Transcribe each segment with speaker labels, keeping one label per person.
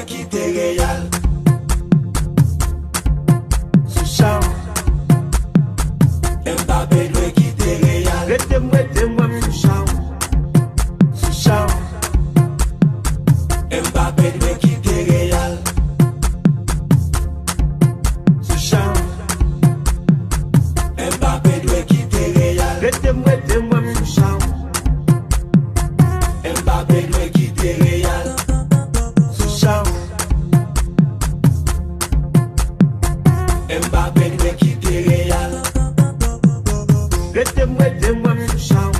Speaker 1: dwe kite Real. Sushan Mbappé dwe kite Real.
Speaker 2: Rete-moi Sushan.
Speaker 1: Sushan Mbappé dwe kite Real. Sushan Mbappé dwe kite Real.
Speaker 2: Rete-moi Sushan.
Speaker 1: Mbappé dwe kite Real. Sushan Mbappé dwe kite Real.
Speaker 2: Rete-moi Sushan.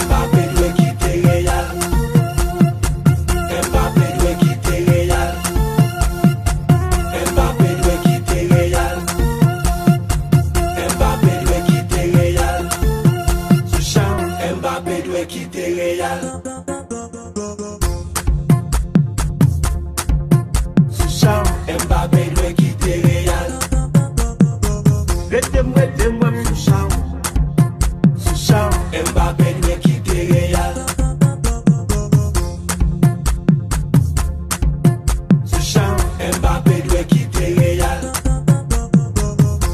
Speaker 1: Mbappé dwe kite Real. Mbappé dwe kite Real. Mbappé dwe kite Real. Mbappé dwe kite Real. Sushan Mbappé dwe kite Real. Sushan Mbappé dwe kite Real.
Speaker 2: Rete-moi Sushan.
Speaker 1: Sushan Mbappé dwe kite Real. Sushan Mbappé dwe kite Real.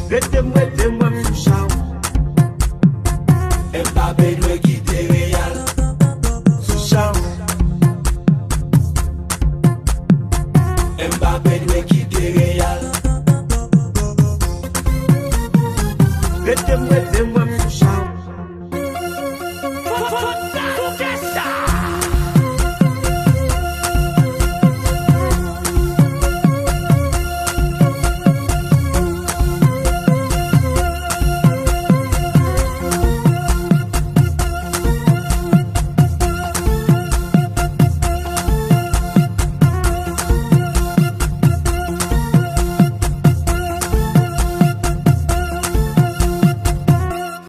Speaker 2: Rete-moi Sushan.
Speaker 1: Mbappé dwe kite Real. Sushan Mbappé dwe kite Real.
Speaker 2: Rete-moi